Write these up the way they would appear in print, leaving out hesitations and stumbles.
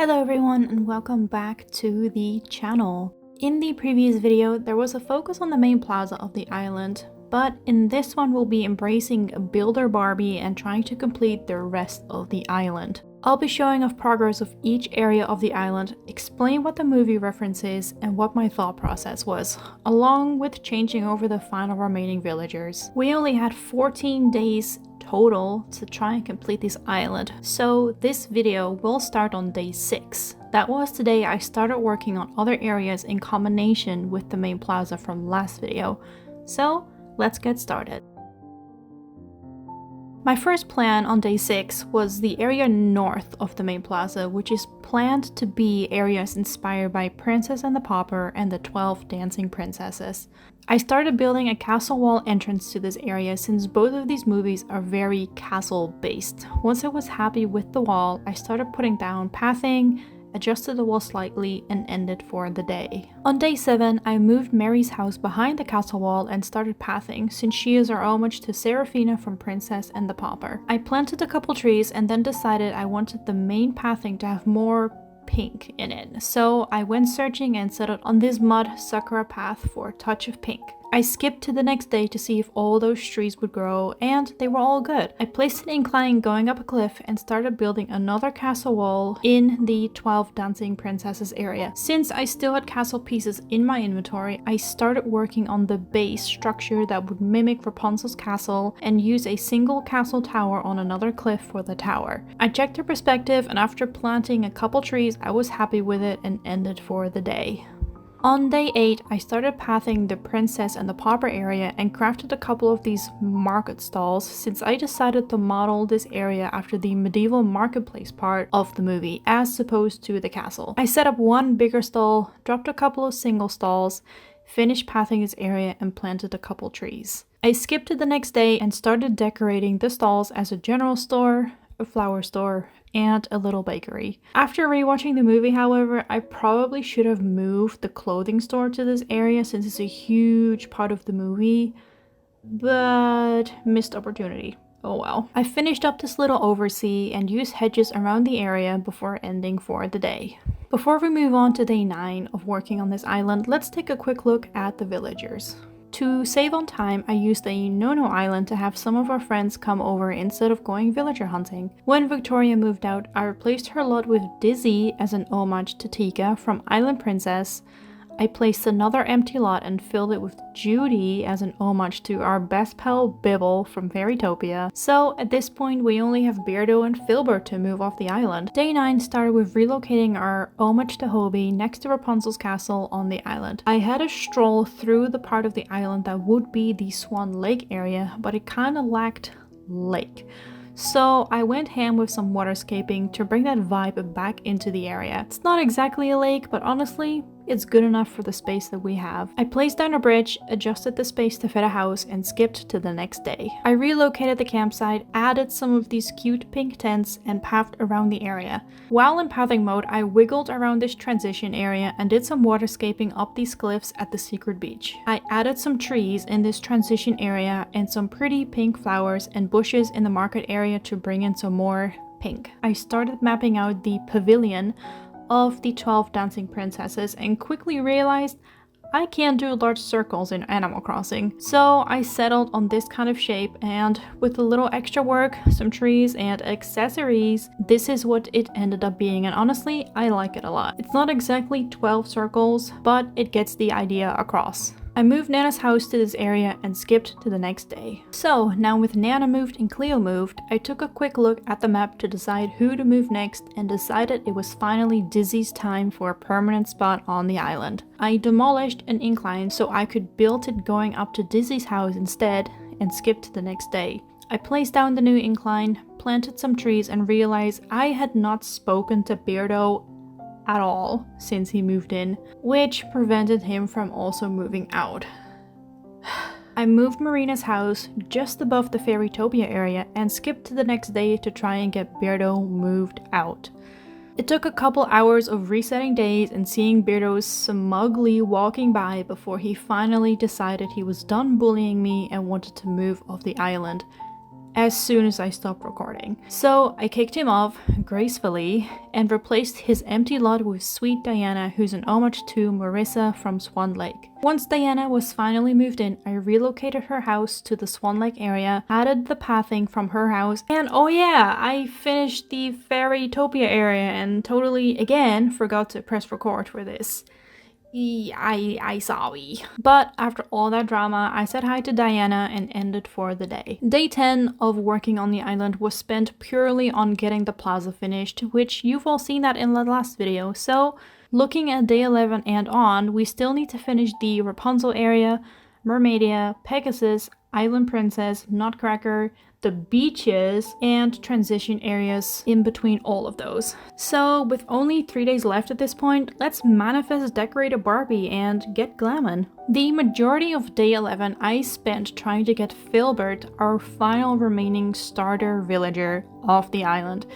Hello everyone and welcome back to the channel. In the previous video there was a focus on the main plaza of the island, but in this one we'll be embracing Builder Barbie and trying to complete the rest of the island. I'll be showing off progress of each area of the island, explain what the movie reference is and what my thought process was, along with changing over the final remaining villagers. We only had 14 days total to try and complete this island, so this video will start on day 6. That was the day I started working on other areas in combination with the main plaza from last video. So let's get started. My first plan on day 6 was the area north of the main plaza, which is planned to be areas inspired by Princess and the Pauper and the 12 Dancing Princesses. I started building a castle wall entrance to this area since both of these movies are very castle based. Once I was happy with the wall, I started putting down pathing, adjusted the wall slightly and ended for the day. On day 7, I moved Mary's house behind the castle wall and started pathing since she is our homage to Seraphina from Princess and the Pauper. I planted a couple trees and then decided I wanted the main pathing to have more pink in it, so I went searching and settled on this mud sakura path for a touch of pink. I skipped to the next day to see if all those trees would grow, and they were all good. I placed an incline going up a cliff and started building another castle wall in the 12 Dancing Princesses area. Since I still had castle pieces in my inventory, I started working on the base structure that would mimic Rapunzel's castle and use a single castle tower on another cliff for the tower. I checked the perspective, and after planting a couple trees, I was happy with it and ended for the day. On day 8, I started pathing the Princess and the Pauper area and crafted a couple of these market stalls since I decided to model this area after the medieval marketplace part of the movie as opposed to the castle. I set up one bigger stall, dropped a couple of single stalls, finished pathing this area and planted a couple trees. I skipped to the next day and started decorating the stalls as a general store, a flower store, and a little bakery. After rewatching the movie, however, I probably should have moved the clothing store to this area since it's a huge part of the movie, but missed opportunity. Oh well. I finished up this little oversea and used hedges around the area before ending for the day. Before we move on to day 9 of working on this island, let's take a quick look at the villagers. To save on time, I used a no-no island to have some of our friends come over instead of going villager hunting. When Victoria moved out, I replaced her lot with Dizzy as an homage to Tika from Island Princess. I placed another empty lot and filled it with Judy as an homage to our best pal Bibble from Fairytopia. So at this point we only have Beardo and Filbert to move off the island. Day 9 started with relocating our homage to Hobie next to Rapunzel's castle on the island. I had a stroll through the part of the island that would be the Swan Lake area, but it kinda lacked lake. So I went ham with some waterscaping to bring that vibe back into the area. It's not exactly a lake, but honestly, it's good enough for the space that we have. I placed down a bridge, adjusted the space to fit a house, and skipped to the next day. I relocated the campsite, added some of these cute pink tents, and pathed around the area. While in pathing mode, I wiggled around this transition area and did some waterscaping up these cliffs at the secret beach. I added some trees in this transition area and some pretty pink flowers and bushes in the market area to bring in some more pink. I started mapping out the pavilion of the 12 Dancing Princesses and quickly realized I can't do large circles in Animal Crossing. So I settled on this kind of shape, and with a little extra work, some trees and accessories, this is what it ended up being, and honestly, I like it a lot. It's not exactly 12 circles, but it gets the idea across. I moved Nana's house to this area and skipped to the next day. So now with Nana moved and Cleo moved, I took a quick look at the map to decide who to move next and decided it was finally Dizzy's time for a permanent spot on the island. I demolished an incline so I could build it going up to Dizzy's house instead and skipped to the next day. I placed down the new incline, planted some trees and realized I had not spoken to Beardo at all since he moved in, which prevented him from also moving out. I moved Marina's house just above the Fairytopia area and skipped to the next day to try and get Beardo moved out. It took a couple hours of resetting days and seeing Beardo smugly walking by before he finally decided he was done bullying me and wanted to move off the island. as soon as I stopped recording. So I kicked him off gracefully and replaced his empty lot with Sweet Diana, who's an homage to Marissa from Swan Lake. Once Diana was finally moved in, I relocated her house to the Swan Lake area, added the pathing from her house, and oh yeah, I finished the Fairytopia area and totally, again, forgot to press record for this. I sorry. But after all that drama, I said hi to Diana and ended for the day. Day 10 of working on the island was spent purely on getting the plaza finished, which you've all seen that in the last video. So looking at day 11 and on, we still need to finish the Rapunzel area, Mermaidia, Pegasus, Island Princess, Nutcracker, the beaches, and transition areas in between all of those. So with only 3 days left at this point, let's manifest decorate a Barbie and get glammin'. The majority of day 11 I spent trying to get Filbert, our final remaining starter villager, off the island.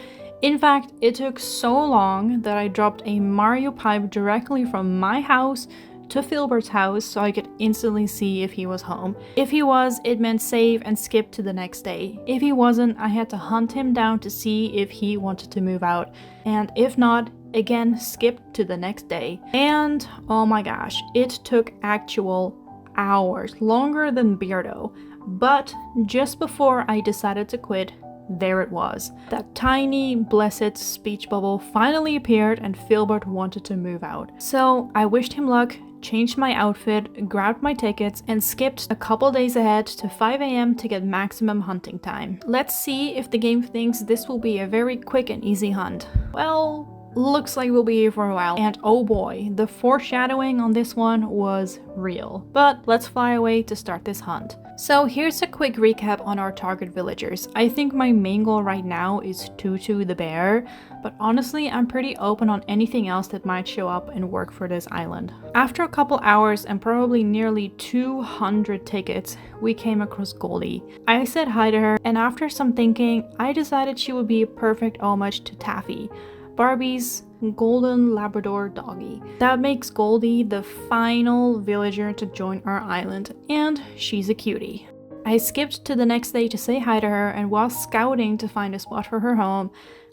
In fact, it took so long that I dropped a Mario pipe directly from my house to Filbert's house so I could instantly see if he was home. If he was, it meant save and skip to the next day. If he wasn't, I had to hunt him down to see if he wanted to move out. And if not, again, skip to the next day. And oh my gosh, it took actual hours, longer than Beardo. But just before I decided to quit, there it was. That tiny, blessed speech bubble finally appeared and Filbert wanted to move out. So I wished him luck, changed my outfit, grabbed my tickets, and skipped a couple days ahead to 5 AM to get maximum hunting time. Let's see if the game thinks this will be a very quick and easy hunt. Well, looks like we'll be here for a while, and oh boy, the foreshadowing on this one was real. But let's fly away to start this hunt. So here's a quick recap on our target villagers. I think my main goal right now is Tutu the bear, but honestly I'm pretty open on anything else that might show up and work for this island. After a couple hours and probably nearly 200 tickets, we came across Goldie. I said hi to her, and after some thinking, I decided she would be a perfect homage to Taffy, Barbie's golden Labrador doggy. That makes Goldie the final villager to join our island, and she's a cutie. I skipped to the next day to say hi to her, and while scouting to find a spot for her home,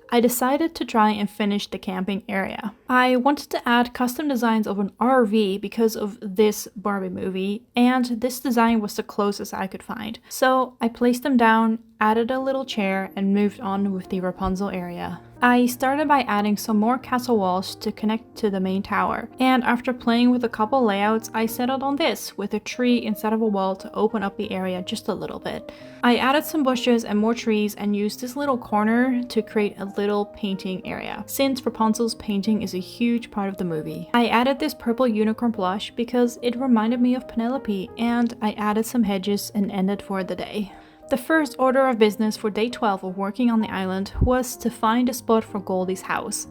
I decided to try and finish the camping area. I wanted to add custom designs of an RV because of this Barbie movie, and this design was the closest I could find. So I placed them down, added a little chair, and moved on with the Rapunzel area. I started by adding some more castle walls to connect to the main tower, and after playing with a couple layouts, I settled on this, with a tree instead of a wall to open up the area just a little bit. I added some bushes and more trees and used this little corner to create a little painting area, since Rapunzel's painting is a huge part of the movie. I added this purple unicorn plush because it reminded me of Penelope, and I added some hedges and ended for the day. The first order of business for day 12 of working on the island was to find a spot for Goldie's house,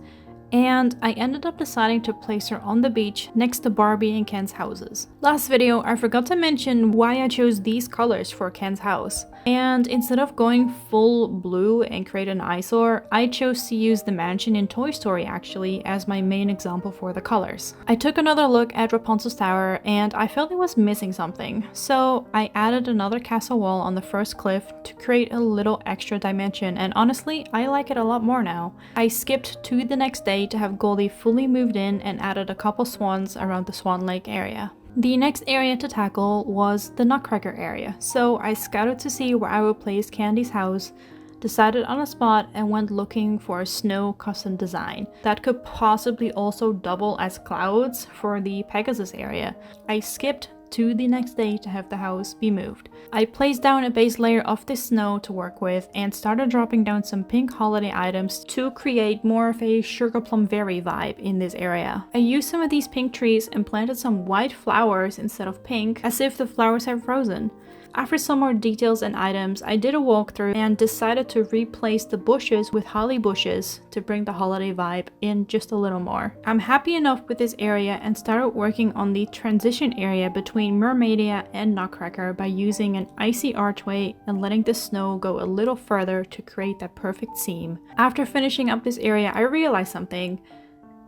and I ended up deciding to place her on the beach next to Barbie and Ken's houses. Last video, I forgot to mention why I chose these colors for Ken's house. And instead of going full blue and create an eyesore, I chose to use the mansion in Toy Story actually as my main example for the colors. I took another look at Rapunzel's tower and I felt it was missing something, so I added another castle wall on the first cliff to create a little extra dimension, and honestly, I like it a lot more now. I skipped to the next day to have Goldie fully moved in and added a couple swans around the Swan Lake area. The next area to tackle was the Nutcracker area, so I scouted to see where I would place Candy's house, decided on a spot, and went looking for a snow custom design that could possibly also double as clouds for the Pegasus area. I skipped to the next day to have the house be moved. I placed down a base layer of this snow to work with and started dropping down some pink holiday items to create more of a sugar plum berry vibe in this area. I used some of these pink trees and planted some white flowers instead of pink, as if the flowers had frozen. After some more details and items, I did a walkthrough and decided to replace the bushes with holly bushes to bring the holiday vibe in just a little more. I'm happy enough with this area and started working on the transition area between Mermaidia and Nutcracker by using an icy archway and letting the snow go a little further to create that perfect seam. After finishing up this area, I realized something.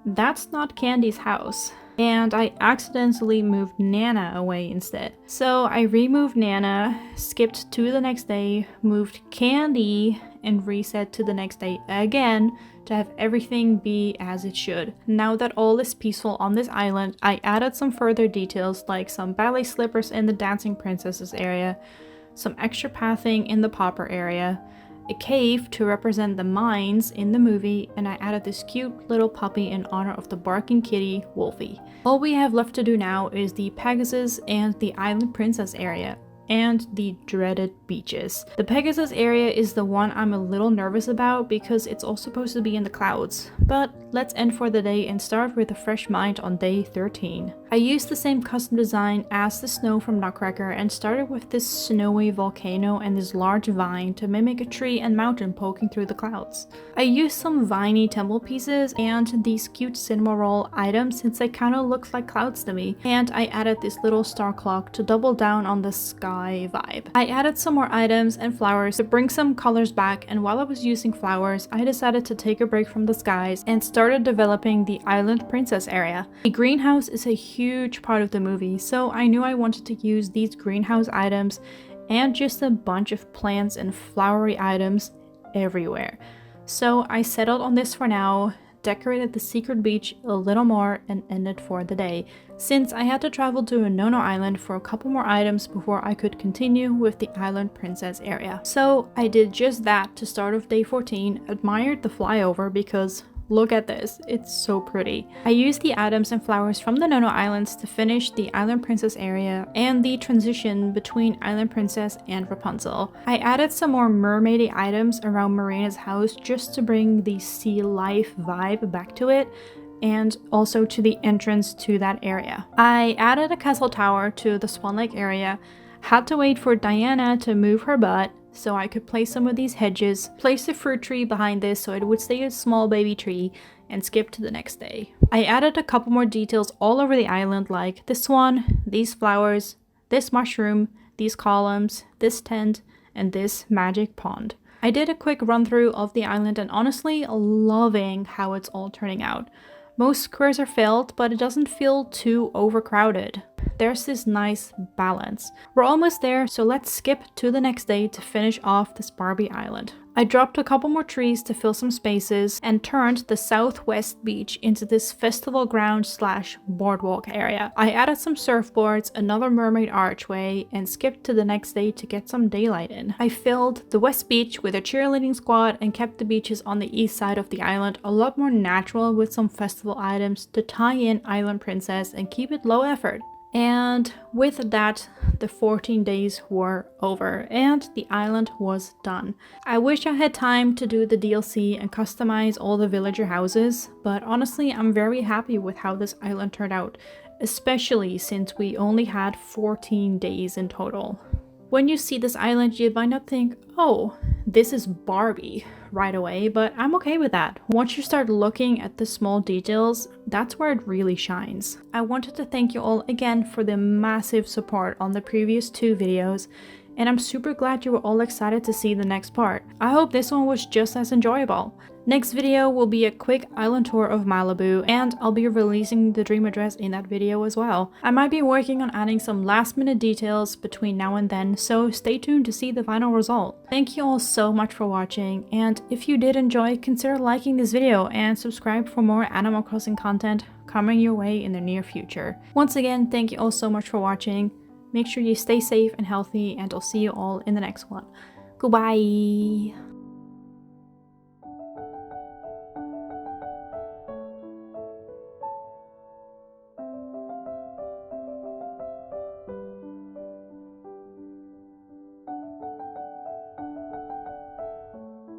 That's not Candy's house. and I accidentally moved Nana away instead. So I removed Nana, skipped to the next day, moved Candy, and reset to the next day again to have everything be as it should. Now that all is peaceful on this island, I added some further details like some ballet slippers in the Dancing Princesses area, some extra pathing in the Popper area, a cave to represent the mines in the movie, and I added this cute little puppy in honor of the barking kitty, Wolfie. All we have left to do now is the Pegasus and the Island Princess area, and the dreaded beaches. The Pegasus area is the one I'm a little nervous about because it's all supposed to be in the clouds. But let's end for the day and start with a fresh mind on day 13. I used the same custom design as the snow from Nutcracker and started with this snowy volcano and this large vine to mimic a tree and mountain poking through the clouds. I used some viney temple pieces and these cute cinema roll items since they kind of look like clouds to me, and I added this little star clock to double down on the sky vibe. I added some more items and flowers to bring some colors back, and while I was using flowers, I decided to take a break from the skies and started developing the Island Princess area. The greenhouse is a huge part of the movie, so I knew I wanted to use these greenhouse items and just a bunch of plants and flowery items everywhere. So I settled on this for now, decorated the secret beach a little more, and ended for the day, since I had to travel to Nono Island for a couple more items before I could continue with the Island Princess area. So I did just that to start off day 14, admired the flyover because look at this, it's so pretty. I used the items and flowers from the Nono Islands to finish the Island Princess area and the transition between Island Princess and Rapunzel. I added some more mermaidy items around Marina's house just to bring the sea life vibe back to it, and also to the entrance to that area. I added a castle tower to the Swan Lake area, had to wait for Diana to move her butt so I could place some of these hedges, place the fruit tree behind this so it would stay a small baby tree, and skip to the next day. I added a couple more details all over the island like this one, these flowers, this mushroom, these columns, this tent, and this magic pond. I did a quick run through of the island and honestly loving how it's all turning out. Most squares are filled, but it doesn't feel too overcrowded. There's this nice balance. We're almost there, so let's skip to the next day to finish off this Barbie island. I dropped a couple more trees to fill some spaces and turned the southwest beach into this festival ground / boardwalk area. I added some surfboards, another mermaid archway, and skipped to the next day to get some daylight in. I filled the west beach with a cheerleading squad and kept the beaches on the east side of the island a lot more natural with some festival items to tie in Island Princess and keep it low effort. And with that, the 14 days were over and the island was done. I wish I had time to do the DLC and customize all the villager houses, but honestly I'm very happy with how this island turned out, especially since we only had 14 days in total. When you see this island, you might not think, oh, this is Barbie right away, but I'm okay with that. Once you start looking at the small details, that's where it really shines. I wanted to thank you all again for the massive support on the previous 2 videos, and I'm super glad you were all excited to see the next part. I hope this one was just as enjoyable. Next video will be a quick island tour of Malibu, and I'll be releasing the dream address in that video as well. I might be working on adding some last minute details between now and then, so stay tuned to see the final result. Thank you all so much for watching, and if you did enjoy, consider liking this video and subscribe for more Animal Crossing content coming your way in the near future. Once again, thank you all so much for watching. Make sure you stay safe and healthy, and I'll see you all in the next one. Goodbye!